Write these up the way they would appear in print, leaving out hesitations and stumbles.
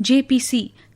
JPC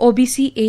OBC A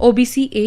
OBC A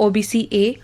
OBC A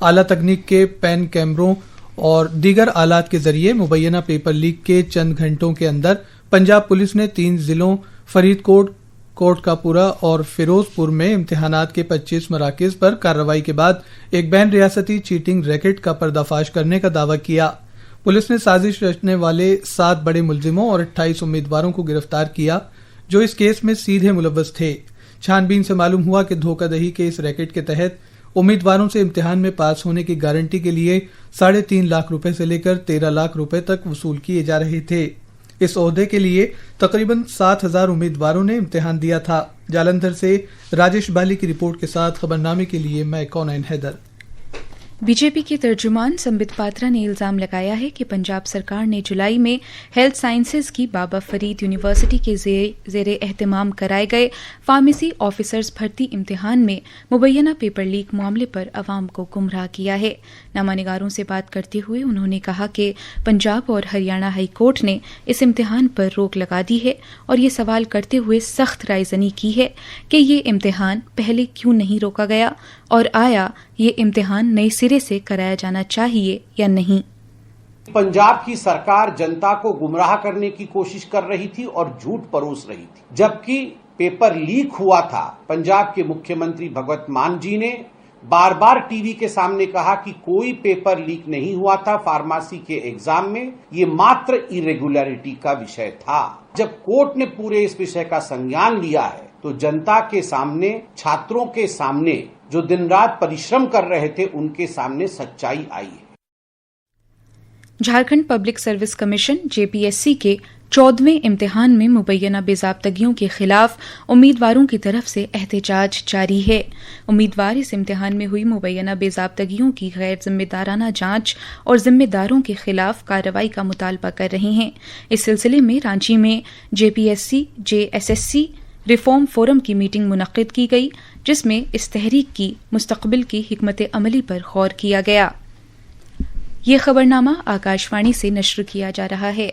اعلیٰ تکنیک کے pain کیمروں اور دیگر آلات کے ذریعے مبینہ پیپر لیک کے چند گھنٹوں کے اندر پنجاب پولیس نے 3 ضلعوں فرید کوٹ، کوٹ کاپورا اور فیروز پور میں امتحانات کے 25 مراکز پر کارروائی کے بعد ایک بین ریاستی چیٹنگ ریکٹ کا پردہ فاش کرنے کا دعویٰ کیا۔ پولیس نے سازش رچنے والے 7 بڑے ملزموں اور 28 امیدواروں کو گرفتار کیا جو اس کیس میں سیدھے ملوث تھے۔ چھان بین سے معلوم ہوا کہ دھوکہ دہی کے اس ریکٹ کے تحت امیدواروں سے امتحان میں پاس ہونے کی گارنٹی کے لیے 3.5 لاکھ روپے سے لے کر 13 لاکھ روپے تک وصول کیے جا رہے تھے۔ اس عہدے کے لیے تقریباً 7,000 امیدواروں نے امتحان دیا تھا۔ جالندھر سے راجیش بالی کی رپورٹ کے ساتھ خبرنامے کے لیے میں کونین حیدر۔ بی جے پی کے ترجمان سمبت پاترا نے الزام لگایا ہے کہ پنجاب سرکار نے جولائی میں ہیلتھ سائنسز کی بابا فرید یونیورسٹی کے زیر اہتمام کرائے گئے فارمیسی آفیسرز بھرتی امتحان میں مبینہ پیپر لیک معاملے پر عوام کو گمراہ کیا ہے۔ نامہ نگاروں سے بات کرتے ہوئے انہوں نے کہا کہ پنجاب اور ہریانہ ہائی کورٹ نے اس امتحان پر روک لگا دی ہے اور یہ سوال کرتے ہوئے سخت رائے زنی کی ہے کہ یہ امتحان پہلے کیوں نہیں روکا گیا اور آیا یہ امتحان نئے سرے سے کرایا جانا چاہیے یا نہیں۔ پنجاب کی سرکار جنتا کو گمراہ کرنے کی کوشش کر رہی تھی اور جھوٹ پروس رہی تھی۔ جبکہ پیپر لیک ہوا تھا، پنجاب کے مکھیہ منتری بھگوت مان جی نے بار بار ٹی وی کے سامنے کہا کہ کوئی پیپر لیک نہیں ہوا تھا فارمیسی کے ایگزام میں، یہ ماتر ایریگولیرٹی کا وشے تھا۔ جب کورٹ نے پورے اس وشے کا سنجان لیا ہے تو جنتا کے سامنے، چھاتروں کے سامنے جو دن رات پریشرم کر رہے تھے ان کے سامنے سچائی آئی ہے۔ Jharkhand public service commission JPSC کے 14ویں امتحان میں مبینہ بے ضابطگیوں کے خلاف امیدواروں کی طرف سے احتجاج جاری ہے۔ امیدوار اس امتحان میں ہوئی مبینہ بے ضابطگیوں کی غیر ذمہ دارانہ جانچ اور ذمہ داروں کے خلاف کارروائی کا مطالبہ کر رہے ہیں۔ اس سلسلے میں رانچی میں JPSC JSSC ریفارم فورم کی میٹنگ منعقد کی گئی جس میں اس تحریک کی مستقبل کی حکمت عملی پر غور کیا گیا۔ یہ خبرنامہ آکاشوانی سے نشر کیا جا رہا ہے۔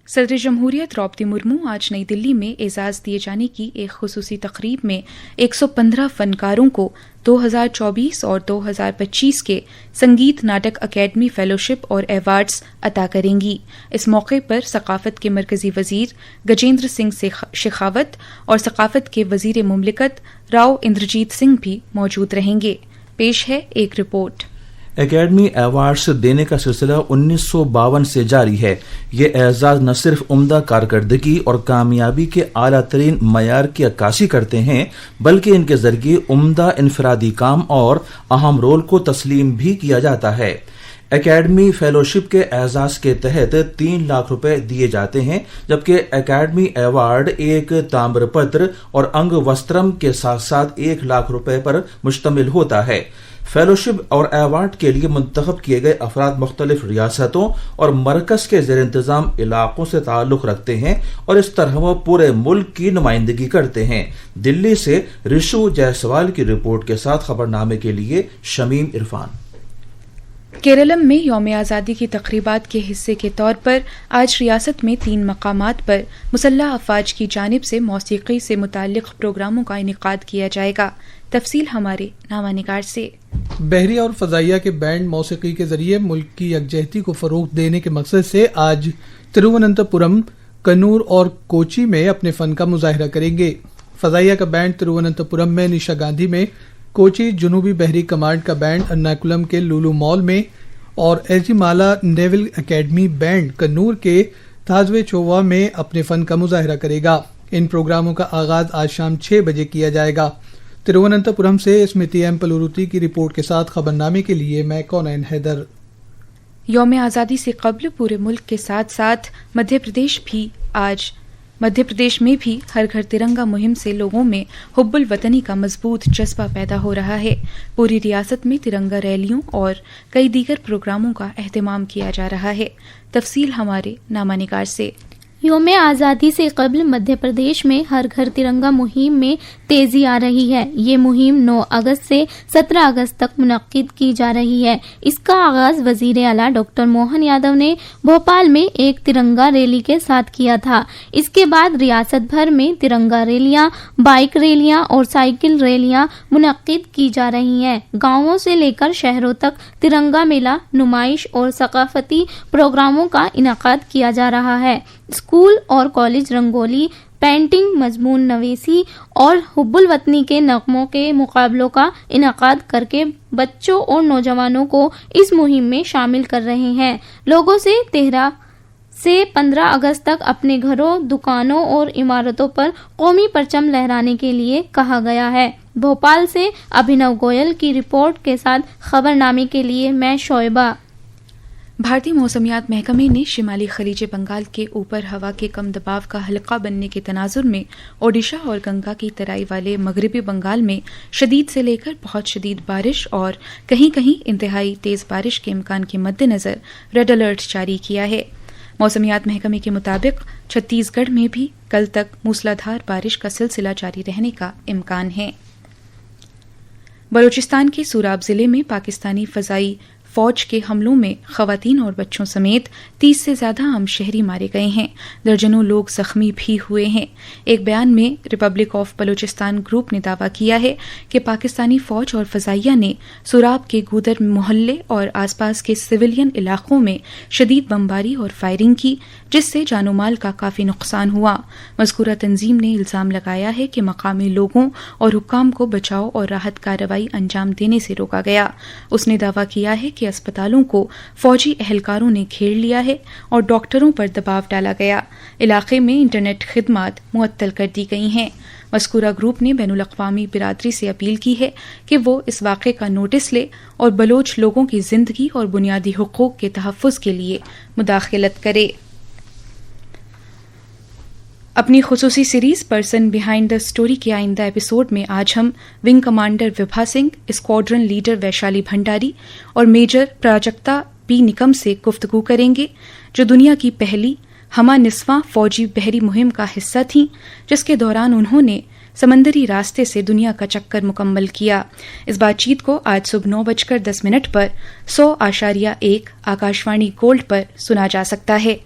صدر جمہوریہ دروپدی مرمو آج نئی دلی میں اعزاز دیے جانے کی ایک خصوصی تقریب میں 115 فنکاروں کو 2024 اور 2025 کے سنگیت ناٹک اکیڈمی فیلوشپ اور ایوارڈز عطا کریں گی۔ اس موقع پر ثقافت کے مرکزی وزیر گجیندر سنگھ شیخاوت اور ثقافت کے وزیر مملکت راؤ اندرجیت سنگھ بھی موجود رہیں گے۔ پیش ہے ایک رپورٹ۔ اکیڈمی ایوارڈز دینے کا سلسلہ 1952 سے جاری ہے۔ یہ اعزاز نہ صرف عمدہ کارکردگی اور کامیابی کے اعلیٰ ترین معیار کی عکاسی کرتے ہیں بلکہ ان کے ذریعے عمدہ انفرادی کام اور اہم رول کو تسلیم بھی کیا جاتا ہے۔ اکیڈمی فیلوشپ کے اعزاز کے تحت 3 لاکھ روپے دیے جاتے ہیں جبکہ اکیڈمی ایوارڈ ایک تامر پتر اور انگ وسترم کے ساتھ ساتھ 1 لاکھ روپے پر مشتمل ہوتا ہے۔ فیلوشپ اور ایوارڈ کے لیے منتخب کیے گئے افراد مختلف ریاستوں اور مرکز کے زیر انتظام علاقوں سے تعلق رکھتے ہیں اور اس طرح وہ پورے ملک کی نمائندگی کرتے ہیں۔ دلی سے رشو جیسوال کی رپورٹ کے ساتھ خبرنامے کے لیے شمیم عرفان۔ کیرلم میں یوم آزادی کی تقریبات کے حصے کے طور پر آج ریاست میں 3 مقامات پر مسلح افواج کی جانب سے موسیقی سے متعلق پروگراموں کا انعقاد کیا جائے گا۔ تفصیل ہمارے نامہ نگار سے۔ بحریہ اور فضائیہ کے بینڈ موسیقی کے ذریعے ملک کی یکجہتی کو فروغ دینے کے مقصد سے آج ترووننتپورم، کنور اور کوچی میں اپنے فن کا مظاہرہ کریں گے۔ فضائیہ کا بینڈ ترووننتپورم میں نیشا گاندھی میں، کوچی جنوبی بحری کمانڈ کا بینڈ ارناکولم کے لولو مال میں اور ایس جی مالا نیول اکیڈمی بینڈ کنور کے تھازوے چووا میں اپنے فن کا مظاہرہ کرے گا۔ ان پروگراموں کا آغاز آج شام 6 بجے کیا جائے گا۔ ترووننتپورم سے اسمرتی ایم پلوروتی کی رپورٹ کے ساتھ خبرنامے کے لیے میں کونین حیدر۔ یوم آزادی سے قبل پورے ملک کے ساتھ ساتھ مدھیہ پردیش میں بھی ہر گھر ترنگا مہم سے لوگوں میں حب الوطنی کا مضبوط جذبہ پیدا ہو رہا ہے۔ پوری ریاست میں ترنگا ریلیوں اور کئی دیگر پروگراموں کا اہتمام کیا جا رہا ہے۔ تفصیل ہمارے نامہ نگار سے۔ یوم آزادی سے قبل مدھیہ پردیش میں ہر گھر ترنگا مہم میں تیزی آ رہی ہے۔ یہ مہم 9 اگست سے 17 اگست تک منعقد کی جا رہی ہے۔ اس کا آغاز وزیر اعلیٰ ڈاکٹر موہن یادو نے بھوپال میں ایک ترنگا ریلی کے ساتھ کیا تھا۔ اس کے بعد ریاست بھر میں ترنگا ریلیاں، بائیک ریلیاں اور سائیکل ریلیاں منعقد کی جا رہی ہیں۔ گاؤں سے لے کر شہروں تک ترنگا میلہ، نمائش اور ثقافتی پروگراموں کا انعقاد کیا جا رہا ہے۔ اسکول اور کالج رنگولی، پینٹنگ، مضمون نویسی اور حب الوطنی کے نغموں کے مقابلوں کا انعقاد کر کے بچوں اور نوجوانوں کو اس مہم میں شامل کر رہے ہیں۔ لوگوں سے 13 سے 15 اگست تک اپنے گھروں، دکانوں اور عمارتوں پر قومی پرچم لہرانے کے لیے کہا گیا ہے۔ بھوپال سے ابھینو گوئل کی رپورٹ کے ساتھ خبرنامے کے لیے میں شعیبہ۔ بھارتی موسمیات محکمے نے شمالی خلیج بنگال کے اوپر ہوا کے کم دباؤ کا حلقہ بننے کے تناظر میں اوڈیشہ اور گنگا کی ترائی والے مغربی بنگال میں شدید سے لے کر بہت شدید بارش اور کہیں کہیں انتہائی تیز بارش کے امکان کے مد نظر ریڈ الرٹ جاری کیا ہے۔ موسمیات محکمے کے مطابق چھتیس گڑھ میں بھی کل تک موسلادھار بارش کا سلسلہ جاری رہنے کا امکان ہے۔ بلوچستان کے سوراب ضلع میں پاکستانی فضائی فوج کے حملوں میں خواتین اور بچوں سمیت 30 سے زیادہ عام شہری مارے گئے ہیں، درجنوں لوگ زخمی بھی ہوئے ہیں۔ ایک بیان میں ریپبلک آف بلوچستان گروپ نے دعویٰ کیا ہے کہ پاکستانی فوج اور فضائیہ نے سوراب کے گودر محلے اور آس پاس کے سویلین علاقوں میں شدید بمباری اور فائرنگ کی، جس سے جان و مال کا کافی نقصان ہوا۔ مذکورہ تنظیم نے الزام لگایا ہے کہ مقامی لوگوں اور حکام کو بچاؤ اور راحت کارروائی انجام دینے سے روکا گیا۔ اس نے دعویٰ کیا ہے کہ اسپتالوں کو فوجی اہلکاروں نے گھیر لیا ہے اور ڈاکٹروں پر دباؤ ڈالا گیا۔ علاقے میں انٹرنیٹ خدمات معطل کر دی گئی ہیں۔ مذکورہ گروپ نے بین الاقوامی برادری سے اپیل کی ہے کہ وہ اس واقعے کا نوٹس لے اور بلوچ لوگوں کی زندگی اور بنیادی حقوق کے تحفظ کے لیے مداخلت کرے۔ اپنی خصوصی series person behind the story کے آئندہ ایپیسوڈ میں آج ہم wing commander Vibha Singh, squadron leader Vaishali Bhandari اور میجر پراجکتا پی نکم سے گفتگو کریں گے، جو دنیا کی پہلی ہمہ نسواں فوجی بحری مہم کا حصہ تھیں، جس کے دوران انہوں نے سمندری راستے سے دنیا کا چکر مکمل کیا۔ اس بات چیت کو آج صبح 9:10 پر 100.1 آکاشوانی گولڈ پر سنا جا سکتا ہے۔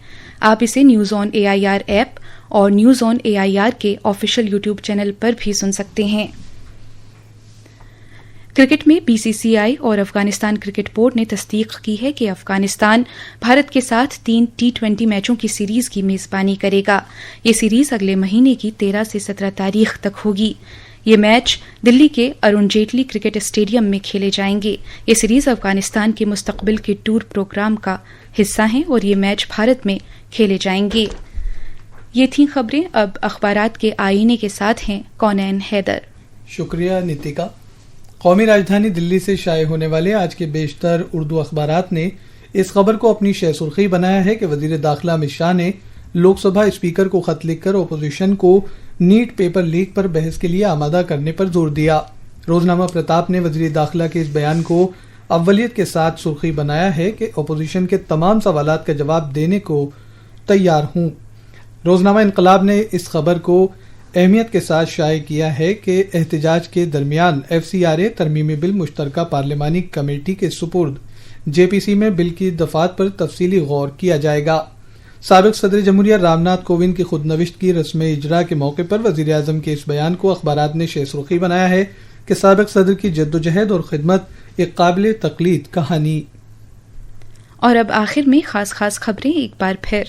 آپ اسے نیوز آن AIR ایپ اور نیوز آن AIR کے آفیشیل یوٹیوب چینل پر بھی سن سکتے ہیں۔ کرکٹ میں BCCI اور افغانستان کرکٹ بورڈ نے تصدیق کی ہے کہ افغانستان بھارت کے ساتھ 3 T20 میچوں کی سیریز کی میزبانی کرے گا۔ یہ سیریز اگلے مہینے کی 13 سے 17 تاریخ تک ہوگی۔ یہ میچ دلی کے ارون جیٹلی کرکٹ اسٹیڈیم میں کھیلے جائیں گے۔ یہ سیریز افغانستان کے مستقبل کے ٹور پروگرام کا حصہ ہیں اور یہ میچ بھارت میں کھیلے جائیں گے۔ یہ تھیں خبریں۔ اب اخبارات کے آئینے کے ساتھ ہیں کونین حیدر۔ شکریہ نیتیکا۔ قومی راجدھانی دلی سے شائع ہونے والے آج کے بیشتر اردو اخبارات نے اس خبر کو اپنی شہ سرخی بنایا ہے کہ وزیر داخلہ امت شاہ نے لوک سبھا اسپیکر کو خط لکھ کر اپوزیشن کو نیٹ پیپر لیک پر بحث کے لیے آمادہ کرنے پر زور دیا۔ روزنامہ پرتاپ نے وزیر داخلہ کے اس بیان کو اولیت کے ساتھ سرخی بنایا ہے کہ اپوزیشن کے تمام سوالات کا جواب دینے کو تیار ہوں۔ روزنامہ انقلاب نے اس خبر کو اہمیت کے ساتھ شائع کیا ہے کہ احتجاج کے درمیان FCRA ترمیمی بل مشترکہ پارلیمانی کمیٹی کے سپرد JPC میں بل کی دفعات پر تفصیلی غور کیا جائے گا۔ سابق صدر جمہوریہ رام ناتھ کووند کی خود نوشت کی رسم اجرا کے موقع پر وزیر اعظم کے اس بیان کو اخبارات نے شہ سرخی بنایا ہے کہ سابق صدر کی جدوجہد اور خدمت ایک قابل تقلید کہانی۔ اور اب آخر میں خاص خبریں ایک بار پھر۔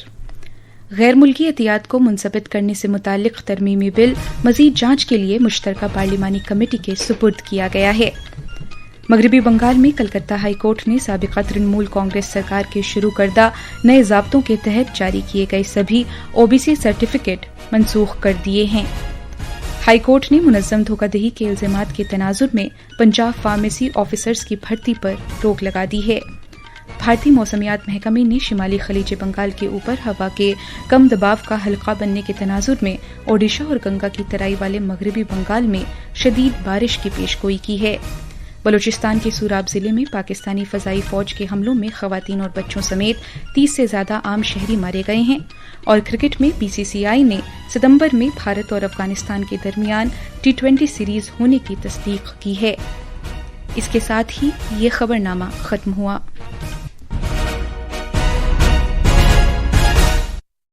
غیر ملکی عطیات کو منضبط کرنے سے متعلق ترمیمی بل مزید جانچ کے لیے مشترکہ پارلیمانی کمیٹی کے سپرد کیا گیا ہے۔ مغربی بنگال میں کلکتہ ہائی کورٹ نے سابقہ ترنمول کانگریس سرکار کے شروع کردہ نئے ضابطوں کے تحت جاری کیے گئے سبھی OBC سرٹیفکیٹ منسوخ کر دیے ہیں۔ ہائی کورٹ نے منظم دھوکہ دہی کے الزامات کے تناظر میں پنجاب فارمیسی آفیسرز کی بھرتی پر روک لگا دی ہے۔ بھارتی موسمیات محکمے نے شمالی خلیج بنگال کے اوپر ہوا کے کم دباؤ کا حلقہ بننے کے تناظر میں اوڈیشہ اور گنگا کی ترائی والے مغربی بنگال میں شدید بارش کی پیش گوئی کی ہے۔ بلوچستان کے سوراب ضلع میں پاکستانی فضائی فوج کے حملوں میں خواتین اور بچوں سمیت 30 سے زیادہ عام شہری مارے گئے ہیں. اور کرکٹ میں BCCI نے ستمبر میں بھارت اور افغانستان کے درمیان T20 سیریز ہونے کی تصدیق کی ہے. اس کے ساتھ ہی یہ خبرنامہ ختم ہوا.